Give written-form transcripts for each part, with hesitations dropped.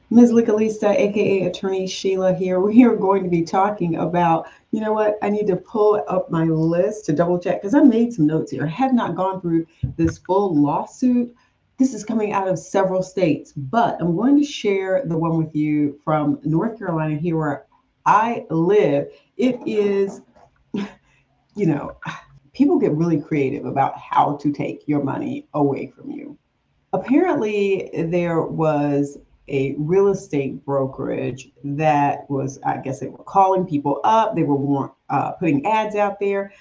Ms Legalista, aka Attorney Sheila here. We are going to be talking about, you know what? I need to pull up my list to double check because I made some notes here. I have not gone through this full lawsuit. This is coming out of several states, but I'm going to share the one with you from North Carolina, here where I live. It is, you know, people get really creative about how to take your money away from you. Apparently, there was a real estate brokerage that was, I guess they were calling people up. They were putting ads out there.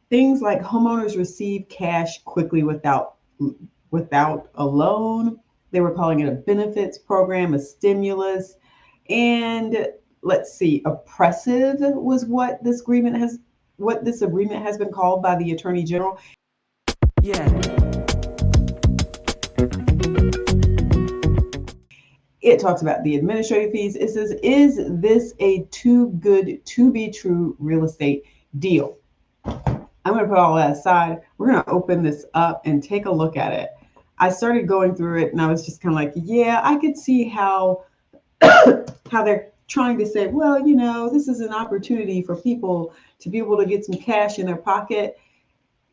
Things like homeowners receive cash quickly without a loan. They were calling it a benefits program, a stimulus, and let's see, oppressive was what this agreement has been called by the Attorney General. Yeah, it talks about the administrative fees. It says, is this a too good to be true real estate deal? I'm going to put all that aside. We're going to open this up and take a look at it. I started going through it and I was just kind of like, yeah, I could see how they're trying to say, well, this is an opportunity for people to be able to get some cash in their pocket.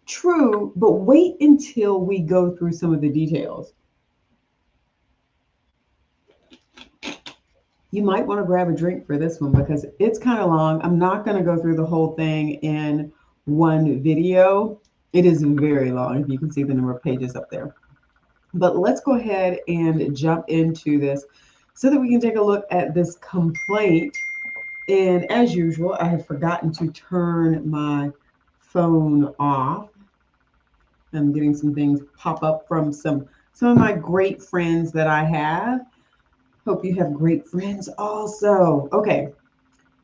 True, but wait until we go through some of the details. You might want to grab a drink for this one because it's kind of long. I'm not going to go through the whole thing in one video. It is very long. You can see the number of pages up there. But let's go ahead and jump into this so that we can take a look at this complaint. And as usual, I have forgotten to turn my phone off. I'm getting some things pop up from some of my great friends that I have. Hope you have great friends also. Okay.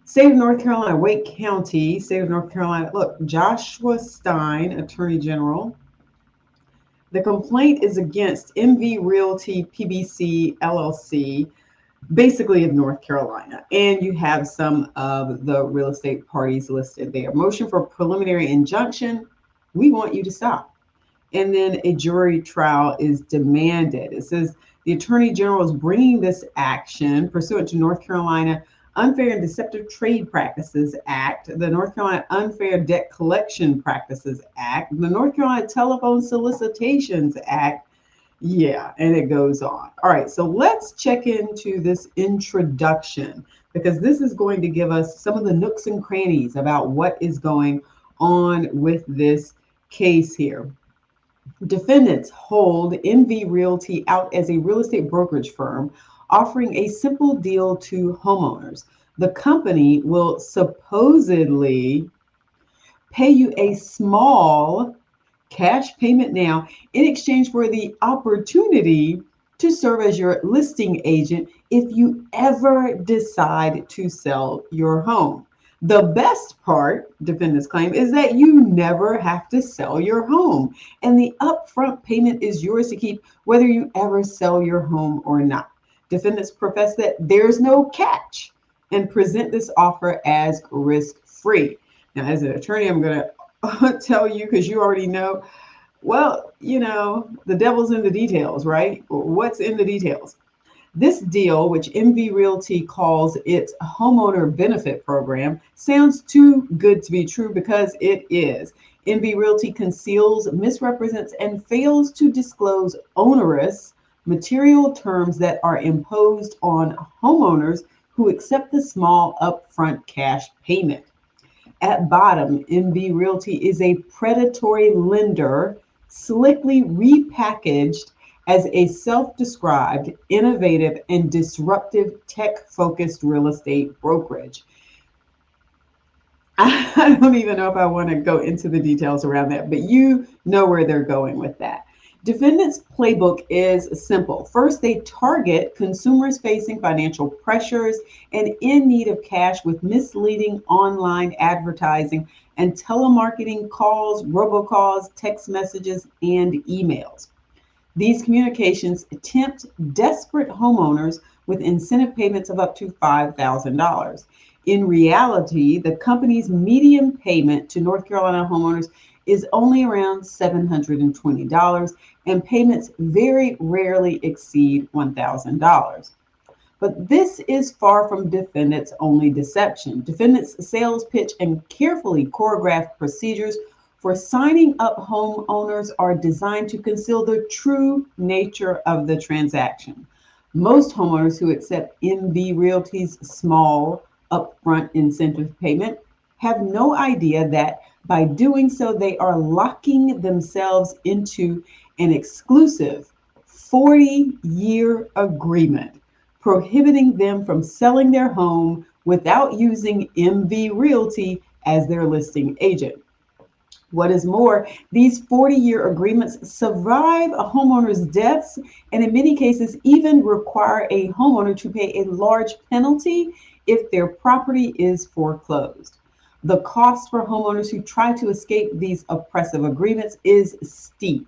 State of North Carolina, Wake County, State of North Carolina. Look, Joshua Stein, Attorney General. The complaint is against MV Realty PBC LLC, basically of North Carolina. And you have some of the real estate parties listed there. Motion for preliminary injunction. We want you to stop. And then a jury trial is demanded. It says the Attorney General is bringing this action pursuant to North Carolina Unfair and Deceptive Trade Practices Act, the North Carolina Unfair Debt Collection Practices Act, the North Carolina Telephone Solicitations Act. Yeah, and it goes on. All right, so let's check into this introduction because this is going to give us some of the nooks and crannies about what is going on with this case here. Defendants hold MV Realty out as a real estate brokerage firm offering a simple deal to homeowners. The company will supposedly pay you a small cash payment now in exchange for the opportunity to serve as your listing agent if you ever decide to sell your home. The best part, defendants claim, is that you never have to sell your home, and the upfront payment is yours to keep whether you ever sell your home or not. Defendants profess that there's no catch and present this offer as risk-free. Now, as an attorney, I'm going to tell you, because you already know, well, the devil's in the details, right? What's in the details? This deal, which MV Realty calls its homeowner benefit program, sounds too good to be true because it is. MV Realty conceals, misrepresents, and fails to disclose onerous material terms that are imposed on homeowners who accept the small upfront cash payment. At bottom, MV Realty is a predatory lender, slickly repackaged as a self-described, innovative, and disruptive tech-focused real estate brokerage. I don't even know if I want to go into the details around that, but you know where they're going with that. Defendants' playbook is simple. First, they target consumers facing financial pressures and in need of cash with misleading online advertising and telemarketing calls, robocalls, text messages, and emails. These communications tempt desperate homeowners with incentive payments of up to $5,000. In reality, the company's median payment to North Carolina homeowners is only around $720, and payments very rarely exceed $1,000. But this is far from defendants' only deception. Defendants' sales pitch and carefully choreographed procedures for signing up homeowners are designed to conceal the true nature of the transaction. Most homeowners who accept MV Realty's small upfront incentive payment have no idea that by doing so, they are locking themselves into an exclusive 40-year agreement prohibiting them from selling their home without using MV Realty as their listing agent. What is more, these 40-year agreements survive a homeowner's deaths and in many cases even require a homeowner to pay a large penalty if their property is foreclosed. The cost for homeowners who try to escape these oppressive agreements is steep.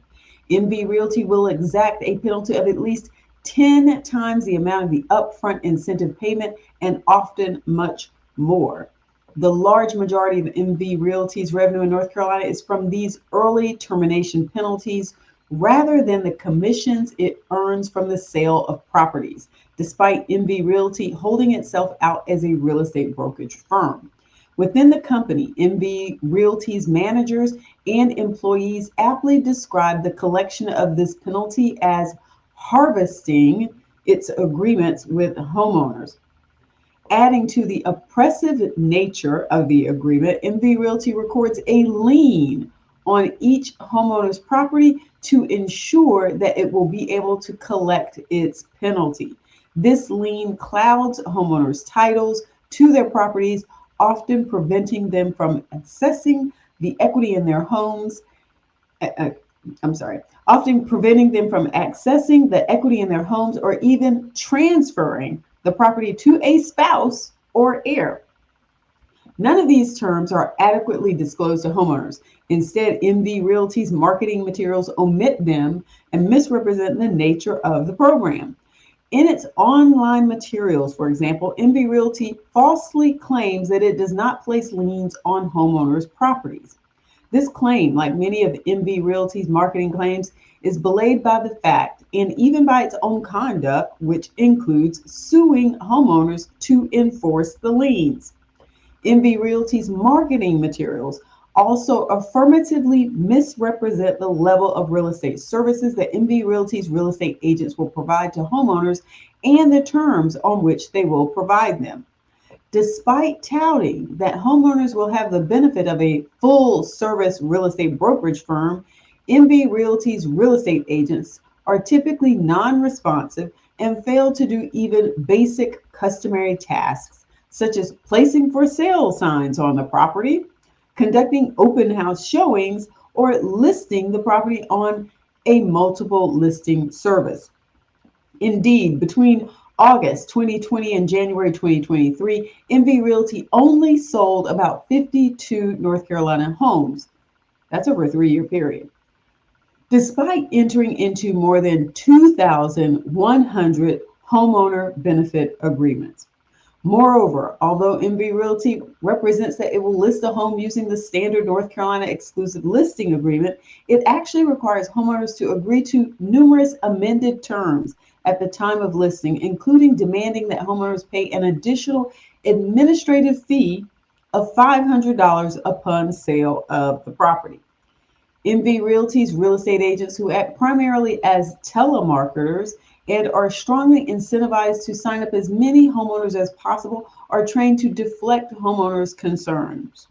MV Realty will exact a penalty of at least 10 times the amount of the upfront incentive payment and often much more. The large majority of MV Realty's revenue in North Carolina is from these early termination penalties rather than the commissions it earns from the sale of properties, despite MV Realty holding itself out as a real estate brokerage firm. Within the company, MV Realty's managers and employees aptly describe the collection of this penalty as harvesting its agreements with homeowners. Adding to the oppressive nature of the agreement, MV Realty records a lien on each homeowner's property to ensure that it will be able to collect its penalty. This lien clouds homeowners' titles to their properties, often preventing them from accessing the equity in their homes. Often preventing them from accessing the equity in their homes or even transferring the property to a spouse or heir. None of these terms are adequately disclosed to homeowners. Instead, MV Realty's marketing materials omit them and misrepresent the nature of the program. In its online materials, for example, MV Realty falsely claims that it does not place liens on homeowners' properties. This claim, like many of MV Realty's marketing claims, is belied by the fact and even by its own conduct, which includes suing homeowners to enforce the liens. MV Realty's marketing materials also affirmatively misrepresent the level of real estate services that MV Realty's real estate agents will provide to homeowners and the terms on which they will provide them. Despite touting that homeowners will have the benefit of a full service real estate brokerage firm, MV Realty's real estate agents are typically non-responsive and fail to do even basic customary tasks, such as placing for sale signs on the property, conducting open house showings, or listing the property on a multiple listing service. Indeed, between August 2020 and January 2023, MV Realty only sold about 52 North Carolina homes. That's over a 3-year period. Despite entering into more than 2,100 homeowner benefit agreements. Moreover, although MV Realty represents that it will list a home using the standard North Carolina exclusive listing agreement, it actually requires homeowners to agree to numerous amended terms at the time of listing, including demanding that homeowners pay an additional administrative fee of $500 upon sale of the property. MV Realty's real estate agents, who act primarily as telemarketers and are strongly incentivized to sign up as many homeowners as possible, are trained to deflect homeowners' concerns.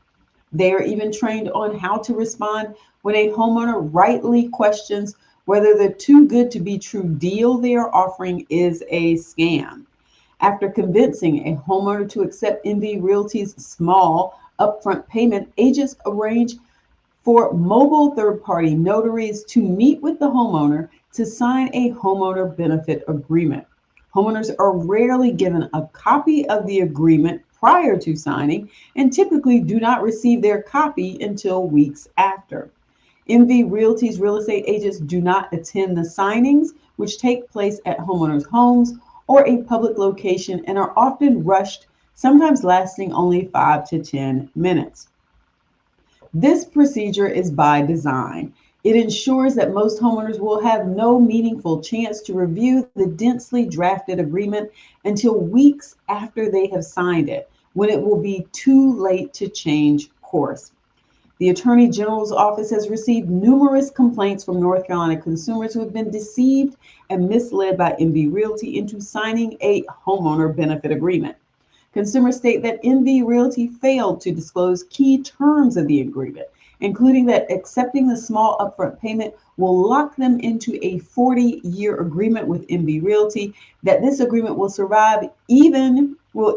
They are even trained on how to respond when a homeowner rightly questions whether the too good to be true deal they are offering is a scam. After convincing a homeowner to accept MV Realty's small upfront payment, agents arrange for mobile third-party notaries to meet with the homeowner to sign a homeowner benefit agreement. Homeowners are rarely given a copy of the agreement prior to signing and typically do not receive their copy until weeks after. MV Realty's real estate agents do not attend the signings, which take place at homeowners' homes or a public location and are often rushed, sometimes lasting only 5 to 10 minutes. This procedure is by design. It ensures that most homeowners will have no meaningful chance to review the densely drafted agreement until weeks after they have signed it, when it will be too late to change course. The Attorney General's office has received numerous complaints from North Carolina consumers who have been deceived and misled by MV Realty into signing a homeowner benefit agreement. Consumers state that MV Realty failed to disclose key terms of the agreement, including that accepting the small upfront payment will lock them into a 40-year agreement with MV Realty, that this agreement will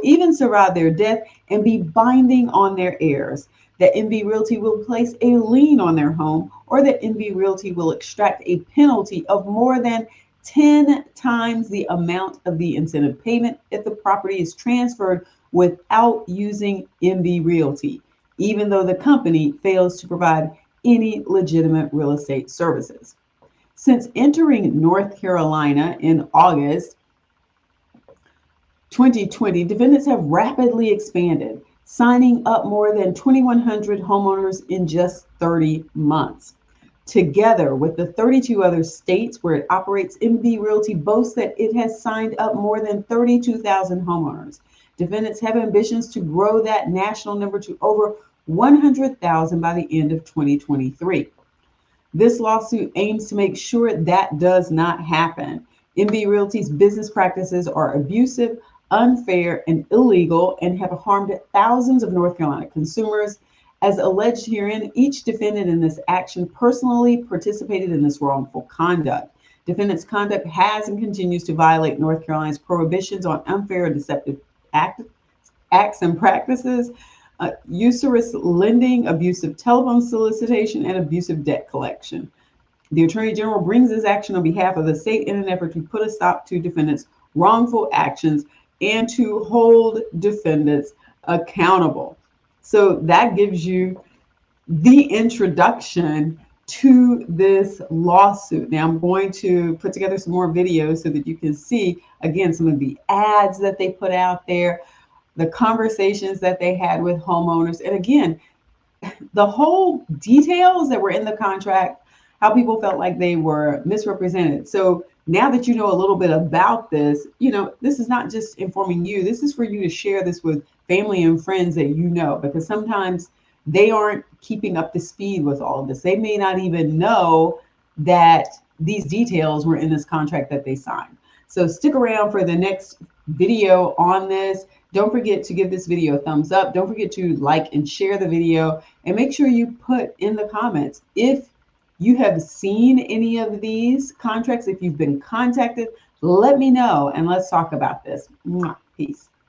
even survive their death and be binding on their heirs, that MV Realty will place a lien on their home, or that MV Realty will extract a penalty of more than 10 times the amount of the incentive payment if the property is transferred without using MV Realty, even though the company fails to provide any legitimate real estate services. Since entering North Carolina in August 2020, defendants have rapidly expanded, signing up more than 2,100 homeowners in just 30 months. Together with the 32 other states where it operates, MV Realty boasts that it has signed up more than 32,000 homeowners. Defendants have ambitions to grow that national number to over 100,000 by the end of 2023. This lawsuit aims to make sure that does not happen. MV Realty's business practices are abusive, unfair, and illegal, and have harmed thousands of North Carolina consumers. As alleged herein, each defendant in this action personally participated in this wrongful conduct. Defendants' conduct has and continues to violate North Carolina's prohibitions on unfair and deceptive acts and practices, usurious lending, abusive telephone solicitation, and abusive debt collection. The Attorney General brings this action on behalf of the state in an effort to put a stop to defendants' wrongful actions and to hold defendants accountable. So that gives you the introduction to this lawsuit. Now I'm going to put together some more videos so that you can see, again, some of the ads that they put out there, the conversations that they had with homeowners, and again, the whole details that were in the contract, how people felt like they were misrepresented. So now that you know a little bit about this, this is not just informing you, this is for you to share this with family and friends that you know, because sometimes they aren't keeping up to speed with all of this. They may not even know that these details were in this contract that they signed. So stick around for the next video on this. Don't forget to give this video a thumbs up. Don't forget to like and share the video, and make sure you put in the comments if you have seen any of these contracts. If you've been contacted, let me know and let's talk about this. Peace.